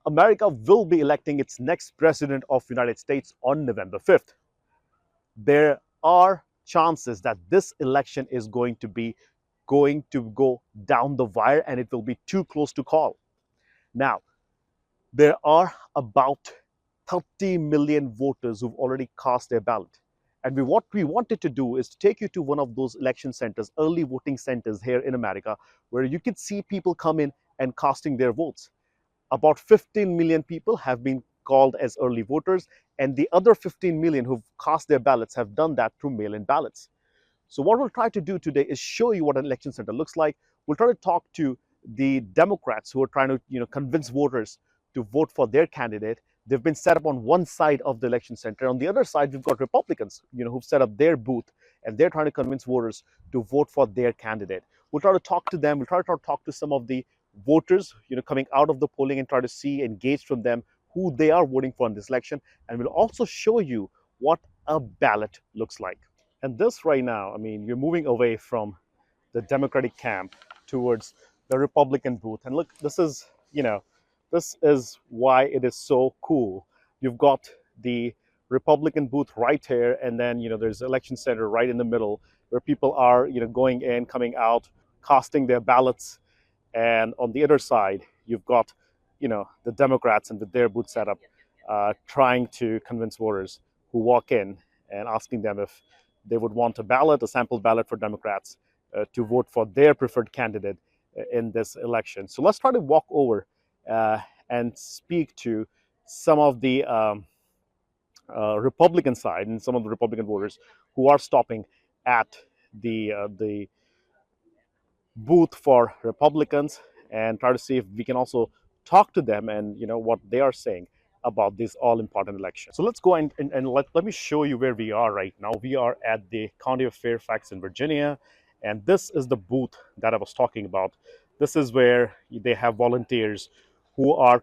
America will be electing its next president of the United States on November 5th. There are chances that this election is going to go down the wire and it will be too close to call. Now, there are about 30 million voters who've already cast their ballot. And what we wanted to do is to take you to one of those election centers, early voting centers here in America, where you could see people come in and casting their votes. About 15 million people have been called as early voters, and the other 15 million who've cast their ballots have done that through mail-in ballots. So what we'll try to do today is show you what an election center looks like. We'll try to talk to the Democrats who are trying to convince voters to vote for their candidate. They've been set up on one side of the election center. On the other side, we've got Republicans, who've set up their booth, and they're trying to convince voters to vote for their candidate. We'll try to talk to them. We'll try to talk to some of the voters, coming out of the polling, and try to see, engage from them who they are voting for in this election. And we'll also show you what a ballot looks like. And this right now, we're moving away from the Democratic camp towards the Republican booth. And look, this is why it is so cool. You've got the Republican booth right here, and then there's election center right in the middle where people are going in, coming out, casting their ballots. And on the other side, you've got the Democrats and with their booth set up, trying to convince voters who walk in and asking them if they would want a sample ballot for Democrats to vote for their preferred candidate in this election. So let's try to walk over and speak to some of the Republican side and some of the Republican voters who are stopping at the booth for Republicans, and try to see if we can also talk to them and what they are saying about this all-important election. So let's go and let me show you where we are right now. We are at the County of Fairfax in Virginia, and this is the booth that I was talking about. This is where they have volunteers who are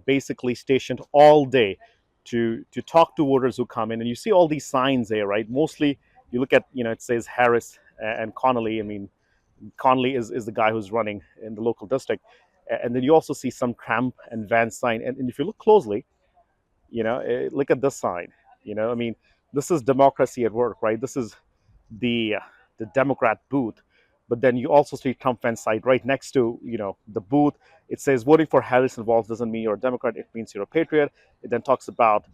basically stationed all day to talk to voters who come in. And you see all these signs there, right? Mostly you look at, it says Harris and Connolly. Connolly is the guy who's running in the local district. And then you also see some Trump and Vance sign. And if you look closely, look at this sign. This is democracy at work, right? This is the Democrat booth. But then you also see Trump Vance sign right next to the booth. It says voting for Harris and Walz doesn't mean you're a Democrat. It means you're a patriot. It then talks about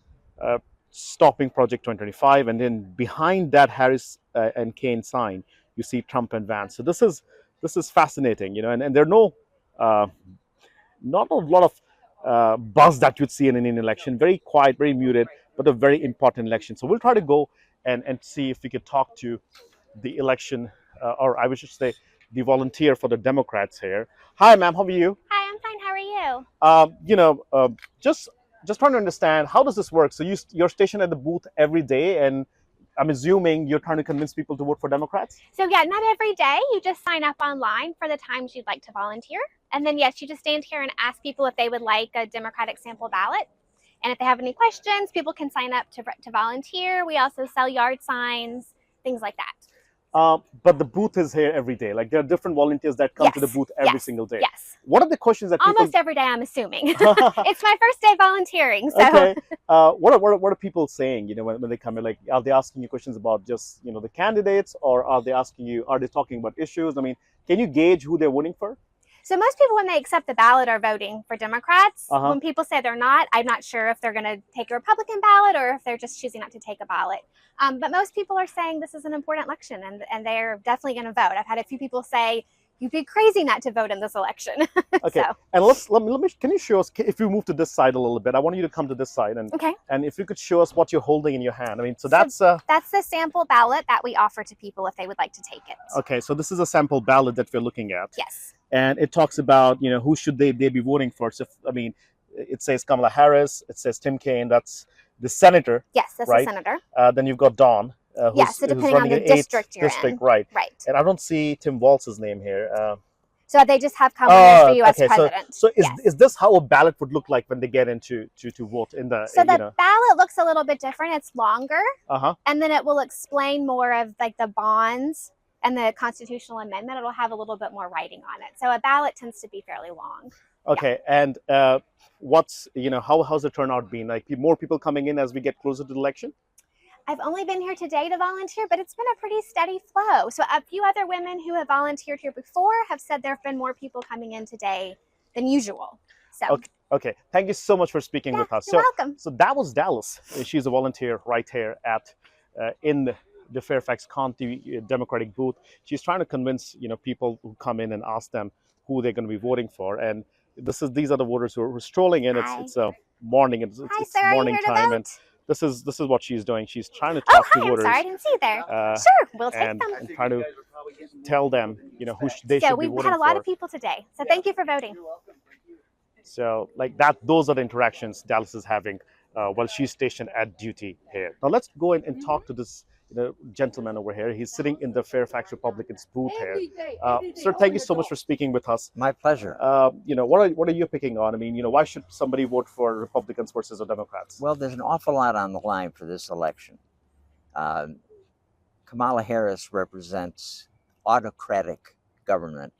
stopping Project 2025, and then behind that Harris and Kane sign, you see Trump and Vance. So this is fascinating, and there are not a lot of buzz that you'd see in an election. Very quiet, very muted, but a very important election. So we'll try to go and see if we could talk to the election, or I should say, the volunteer for the Democrats here. Hi, ma'am. How are you? Hi, I'm fine. How are you? Just trying to understand, how does this work? So you're stationed at the booth every day, and I'm assuming you're trying to convince people to vote for Democrats? So yeah, not every day. You just sign up online for the times you'd like to volunteer. And then yes, you just stand here and ask people if they would like a Democratic sample ballot. And if they have any questions, people can sign up to volunteer. We also sell yard signs, things like that. But the booth is here every day. Like, there are different volunteers that come to the booth every single day. Yes. What are the questions that people... Almost every day, I'm assuming. It's my first day volunteering. So. Okay. What are people saying, when they come in? Like, are they asking you questions about just, the candidates, or are they talking about issues? Can you gauge who they're voting for? So most people, when they accept the ballot, are voting for Democrats. Uh-huh. When people say they're not, I'm not sure if they're going to take a Republican ballot or if they're just choosing not to take a ballot. But most people are saying this is an important election, and they're definitely going to vote. I've had a few people say, you'd be crazy not to vote in this election. Okay. So. And let me, can you show us, if you move to this side a little bit, I want you to come to this side, and okay. And if you could show us what you're holding in your hand. That's the sample ballot that we offer to people if they would like to take it. Okay, so this is a sample ballot that we're looking at. Yes. And it talks about, who should they be voting for. So, it says Kamala Harris, it says Tim Kaine, that's the senator. Yes, that's right? the senator. Then you've got Dawn. Yes, so depending on the district you're in. Right. Right. And I don't see Tim Walz's name here. So they just have Kamala for U.S. okay, president. So is this how a ballot would look like when they get into to vote in the? So the ballot looks a little bit different. It's longer, and then it will explain more of like the bonds and the constitutional amendment. It'll have a little bit more writing on it. So a ballot tends to be fairly long. Yeah. Okay, and what's how's the turnout been? Like more people coming in as we get closer to the election? I've only been here today to volunteer, but it's been a pretty steady flow. So a few other women who have volunteered here before have said there have been more people coming in today than usual. So Okay, okay. Thank you so much for speaking yeah, with us. you're welcome. So that was Dallas. She's a volunteer right here at in the Fairfax County Democratic booth. She's trying to convince people who come in and ask them who they're going to be voting for. And these are the voters who are strolling in. Hi. It's a morning. Hi, It's sir. Are you morning here to time, and vote? this is what she's doing. She's trying to Oh, talk to hi. I'm sorry. I voters didn't see you there. uh, Sure, we'll take and them. try to tell them who they So should be we've had voting a lot of for. people today. So thank you for voting. So like that, those are the interactions Dallas is having while she's stationed at duty here. Now let's go in and talk to this gentleman over here. He's sitting in the Fairfax Republicans booth here. Sir, thank you so much for speaking with us. My pleasure. What are you picking on? I mean, why should somebody vote for Republicans versus the Democrats? Well, there's an awful lot on the line for this election. Kamala Harris represents autocratic government.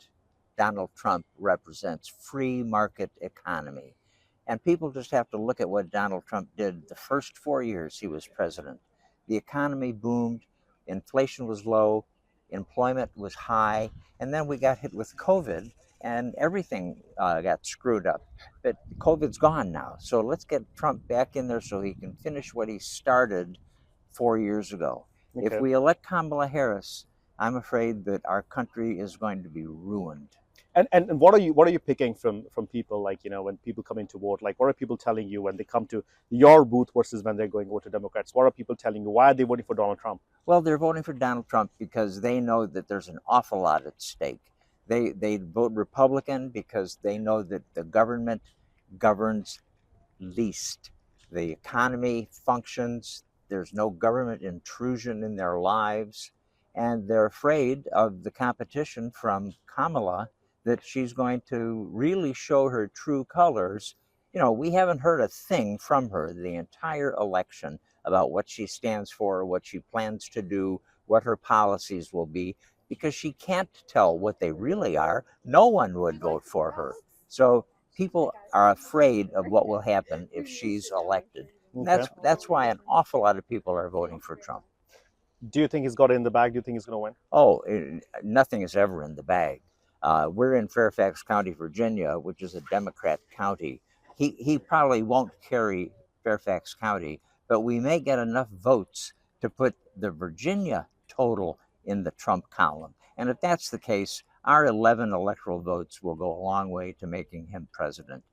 Donald Trump represents free market economy. And people just have to look at what Donald Trump did the first 4 years he was president. The economy boomed, inflation was low, employment was high, and then we got hit with COVID and everything got screwed up. But COVID's gone now. So let's get Trump back in there so he can finish what he started 4 years ago. Okay. If we elect Kamala Harris, I'm afraid that our country is going to be ruined. And what are you picking from people, like when people come in to vote? Like what are people telling you when they come to your booth versus when they're going over to Democrats? What are people telling you? Why are they voting for Donald Trump? Well, they're voting for Donald Trump because they know that there's an awful lot at stake. They vote Republican because they know that the government governs least. The economy functions. There's no government intrusion in their lives. And they're afraid of the competition from Kamala, that she's going to really show her true colors. We haven't heard a thing from her the entire election about what she stands for, what she plans to do, what her policies will be, because she can't tell what they really are. No one would vote for her. So people are afraid of what will happen if she's elected. Okay. That's why an awful lot of people are voting for Trump. Do you think he's got it in the bag? Do you think he's going to win? Oh, nothing is ever in the bag. We're in Fairfax County, Virginia, which is a Democrat county. He probably won't carry Fairfax County, but we may get enough votes to put the Virginia total in the Trump column. And if that's the case, our 11 electoral votes will go a long way to making him president.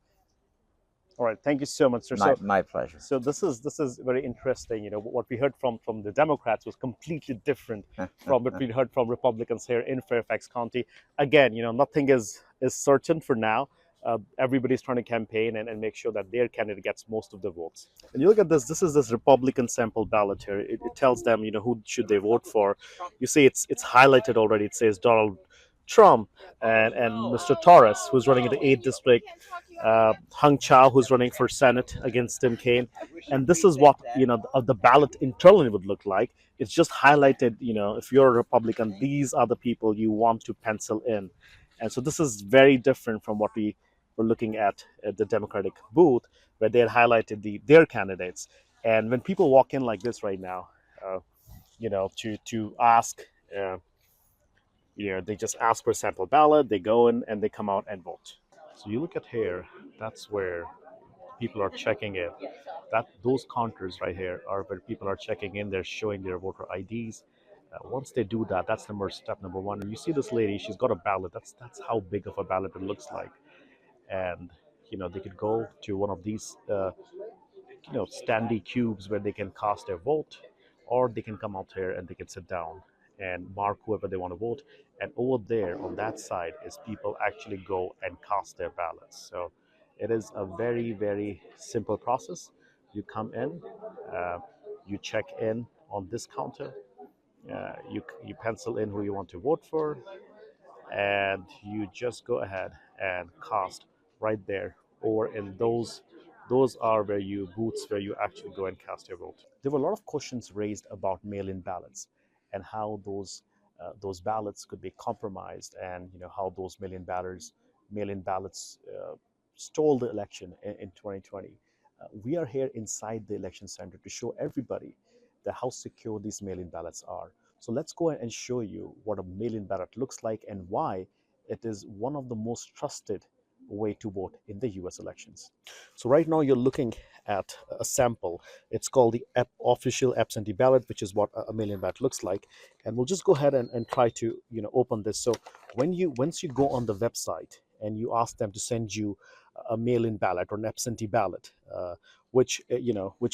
All right, thank you so much, sir. My pleasure. So this is very interesting. What we heard from the Democrats was completely different from what we heard from Republicans here in Fairfax County. Again, nothing is certain for now. Everybody's trying to campaign and make sure that their candidate gets most of the votes. And you look at this. This is this Republican sample ballot here. It tells them who should they vote for. You see, it's highlighted already. It says Donald Trump and Mr. Torres, who's running in the 8th district, Hung Chow, who's running for Senate against Tim Kaine. And this is what the ballot internally would look like. It's just highlighted. If you're a Republican, these are the people you want to pencil in. And so this is very different from what we were looking at the Democratic booth, where they had highlighted their candidates. And when people walk in like this right now, to ask. They just ask for a sample ballot, they go in and they come out and vote. So you look at here, that's where people are checking in. Those counters right here are where people are checking in, they're showing their voter IDs. Once they do that, that's step number one. And you see this lady, she's got a ballot. That's how big of a ballot it looks like. And they could go to one of these standy cubes where they can cast their vote, or they can come out here and they can sit down and mark whoever they want to vote. And over there on that side is people actually go and cast their ballots. So it is a very, very simple process. You come in, you check in on this counter, you pencil in who you want to vote for, and you just go ahead and cast right there. Or in those are where booths where you actually go and cast your vote. There were a lot of questions raised about mail-in ballots and how those ballots could be compromised, and how those mail-in ballots stole the election in 2020. We are here inside the election center to show everybody that how secure these mail-in ballots are. So let's go and show you what a mail-in ballot looks like and why it is one of the most trusted way to vote in the US elections. So right now you're looking at a sample. It's called the official absentee ballot, which is what a mail-in ballot looks like. And we'll just go ahead and try to open this. So once you go on the website and you ask them to send you a mail-in ballot or an absentee ballot, which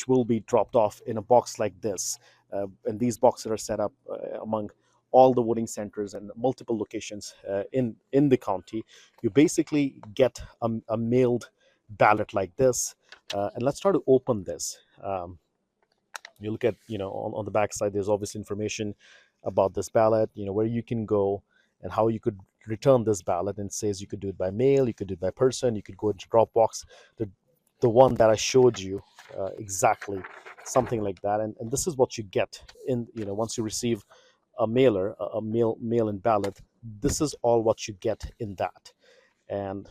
will be dropped off in a box like this, and these boxes are set up among all the voting centers and multiple locations in the county. You basically get a mailed ballot like this, and let's try to open this. You look at on the back side, there's obviously information about this ballot, where you can go and how you could return this ballot, and it says you could do it by mail, you could do it by person, you could go into Dropbox, the one that I showed you, exactly something like that. And this is what you get in once you receive a mailer, a mail-in ballot. This is all what you get in that. And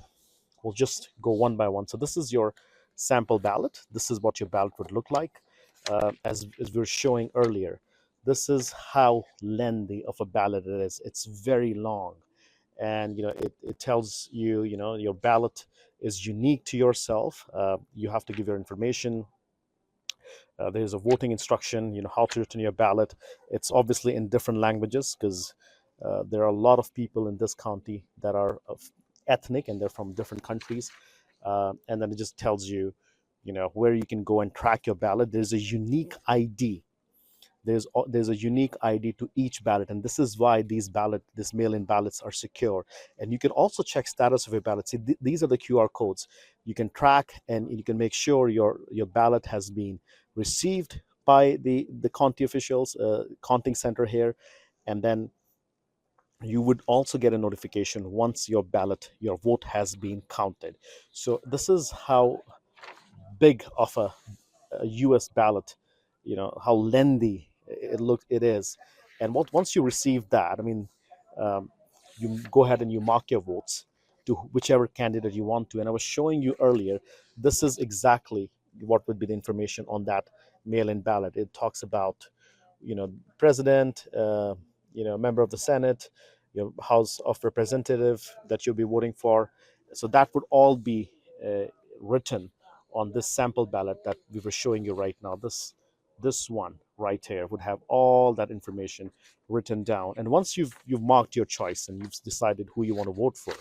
we'll just go one by one. So this is your sample ballot. This is what your ballot would look like. As we were showing earlier, this is how lengthy of a ballot it is. It's very long. And it tells you, your ballot is unique to yourself. You have to give your information. There's a voting instruction, how to return your ballot. It's obviously in different languages because there are a lot of people in this county that are ethnic and they're from different countries. And then it just tells you, where you can go and track your ballot. There's a unique ID. There's a unique ID to each ballot, and this is why these mail-in ballots are secure. And you can also check status of your ballot. See, these are the QR codes you can track, and you can make sure your ballot has been received by the county officials, counting center here, and then you would also get a notification once your vote has been counted. So this is how big of a U.S. ballot, how lengthy it is. And once you receive that, I mean, you go ahead and you mark your votes to whichever candidate you want to. And I was showing you earlier, this is exactly what would be the information on that mail-in ballot. It talks about, president, member of the Senate, House of Representative that you'll be voting for. So that would all be written on this sample ballot that we were showing you right now. This one right here would have all that information written down. And once you've marked your choice and you've decided who you want to vote for,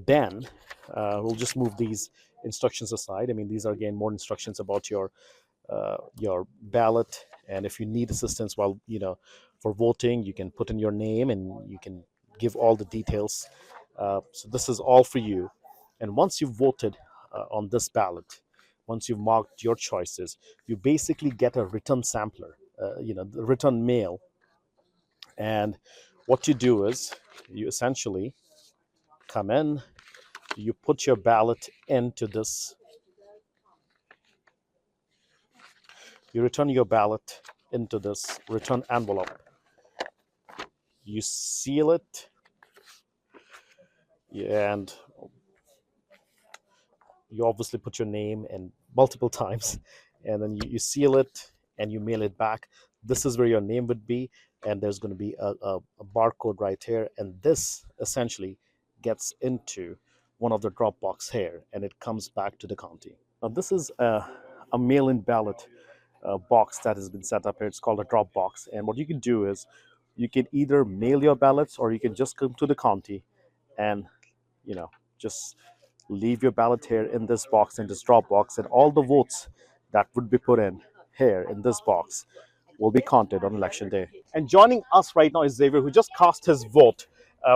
then we'll just move these instructions aside. I mean, these are again more instructions about your ballot. And if you need assistance while for voting, you can put in your name and you can give all the details. So this is all for you. And once you've voted on this ballot, once you've marked your choices, you basically get a return sampler, the return mail. And what you do is you essentially come in, you put your ballot into this, you return your ballot into this return envelope. You seal it, and you obviously put your name and multiple times, and then you seal it and you mail it back. This is where your name would be, and there's going to be a barcode right here, and this essentially gets into one of the drop box here, and it comes back to the county. Now this is a mail-in ballot box that has been set up here. It's called a drop box, and what you can do is you can either mail your ballots or you can just come to the county and just leave your ballot here in this box, in this drop box, and all the votes that would be put in here in this box will be counted on election day. And joining us right now is Xavier, who just cast his vote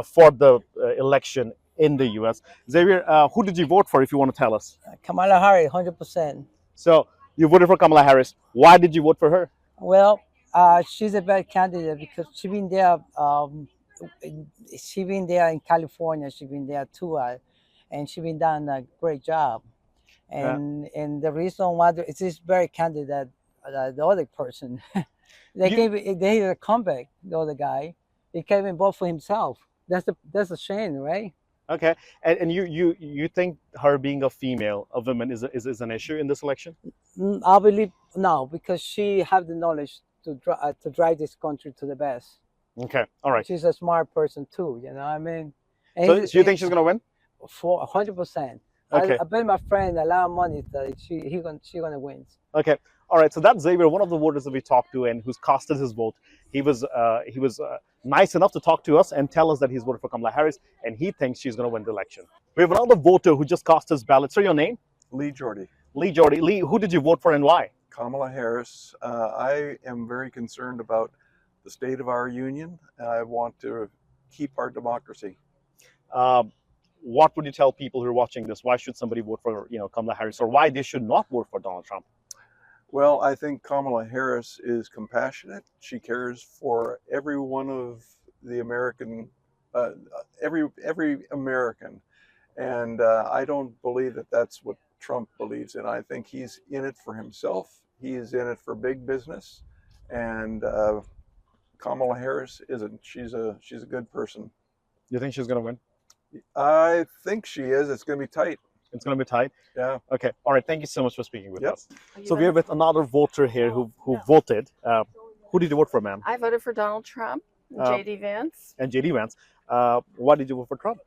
for the election in the US. Xavier, who did you vote for, if you want to tell us? Kamala Harris, 100%. So you voted for Kamala Harris. Why did you vote for her? Well, she's a better candidate because she been there. She been there in California. She been there too, and she been done a great job. And the reason why it's this very candidate, the other person, they had a comeback. The other guy, he came and voted for himself. That's a shame, right? Okay, and you think her being a female, a woman, is an issue in this election? I believe no, because she have the knowledge to drive this country to the best. Okay, all right. She's a smart person too. You know what I mean? So And do you think she's gonna win? for 100%. Okay. I bet my friend a lot of money that she gonna win. Okay. All right. So that's Xavier, one of the voters that we talked to and who's casted his vote. He was nice enough to talk to us and tell us that he's voted for Kamala Harris and he thinks she's going to win the election. We have another voter who just cast his ballot. Sir, your name? Lee Jordy. Lee Jordy. Lee, who did you vote for and why? Kamala Harris. I am very concerned about the state of our union. I want to keep our democracy. What would you tell people who are watching this? Why should somebody vote for Kamala Harris, or why they should not vote for Donald Trump? Well, I think Kamala Harris is compassionate. She cares for every one of the American, every American, and I don't believe that that's what Trump believes in. I think he's in it for himself. He is in it for big business, and Kamala Harris isn't. She's a good person. You think she's going to win? I think she is. It's going to be tight. It's going to be tight. Yeah. Okay. All right. Thank you so much for speaking with Yep. us. So we're with another voter here who voted. Who did you vote for, ma'am? I voted for Donald Trump, J.D. Vance. And J.D. Vance. Why did you vote for Trump?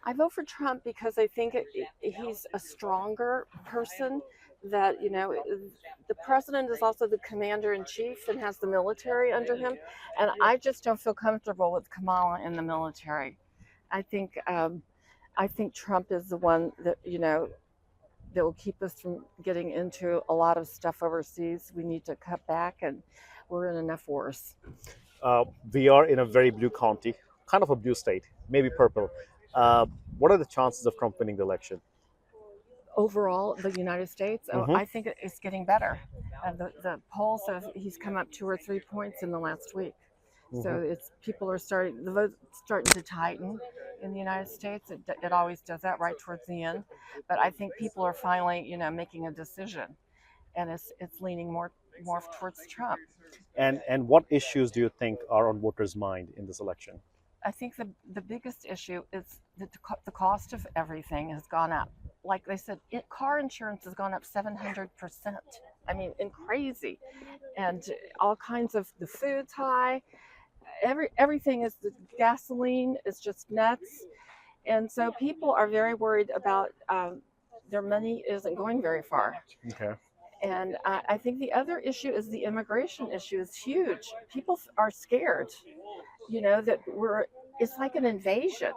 I vote for Trump because I think he's a stronger person. That the president is also the commander in chief and has the military under him, and I just don't feel comfortable with Kamala in the military. I think Trump is the one that that will keep us from getting into a lot of stuff overseas. We need to cut back, and we're in enough wars. We are in a very blue county, kind of a blue state, maybe purple. What are the chances of Trump winning the election? Overall, the United States, Mhm. I think it's getting better. The polls have he's come up 2 or 3 points in the last week. So it's the vote's starting to tighten in the United States. It always does that right towards the end, but I think people are finally making a decision, and it's leaning more towards Trump. And what issues do you think are on voters' mind in this election? I think the biggest issue is that the cost of everything has gone up. Like they said, car insurance has gone up 700%. I mean, crazy, and all kinds of the food's high. Everything is, the gasoline is just nuts, and so people are very worried about their money isn't going very far. Okay. And I think the other issue is the immigration issue is huge. People are scared, that it's like an invasion,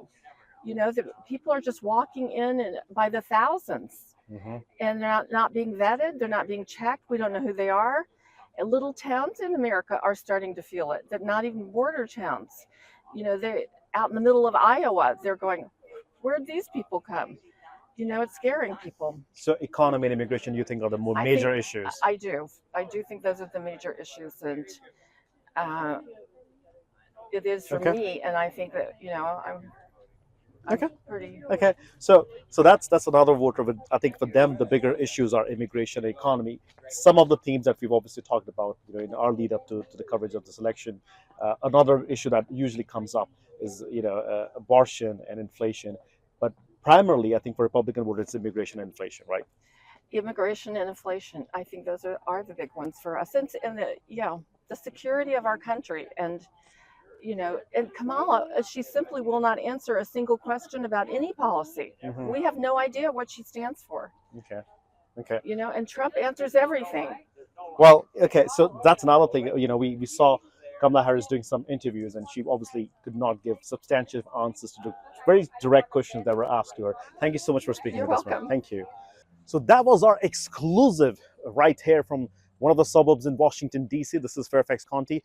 that people are just walking in and by the thousands, and they're not being vetted, they're not being checked, we don't know who they are. And little towns in America are starting to feel it. They're not even border towns. They're out in the middle of Iowa. They're going, where'd these people come? It's scaring people. So economy and immigration, you think, are the major issues? I do think those are the major issues, and it is for me. And I think that I'm pretty. Okay, so that's another voter. But I think for them, the bigger issues are immigration and economy. Some of the themes that we've obviously talked about, in our lead up to the coverage of this election. Another issue that usually comes up is abortion and inflation. But primarily, I think for Republican voters, it's immigration and inflation, right? Immigration and inflation. I think those are the big ones for us, and the security of our country. And and Kamala, she simply will not answer a single question about any policy. We have no idea what she stands for. Okay. And Trump answers everything. Well, okay, so that's another thing. We saw Kamala Harris doing some interviews, and she obviously could not give substantive answers to the very direct questions that were asked to her. Thank you so much for speaking You're with us, welcome. ma'am. Thank you. So that was our exclusive right here from one of the suburbs in Washington, D.C. This is Fairfax County.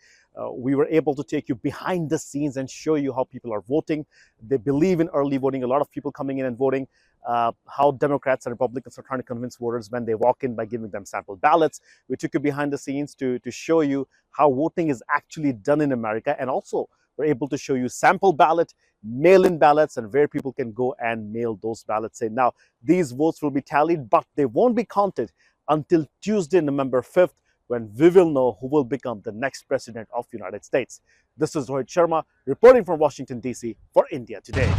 We were able to take you behind the scenes and show you how people are voting. They believe in early voting. A lot of people coming in and voting. How Democrats and Republicans are trying to convince voters when they walk in by giving them sample ballots. We took you behind the scenes to show you how voting is actually done in America. And also, we're able to show you sample ballot, mail-in ballots, and where people can go and mail those ballots in. Now, these votes will be tallied, but they won't be counted until Tuesday, November 5th, when we will know who will become the next president of the United States. This is Rohit Sharma reporting from Washington, D.C. for India Today.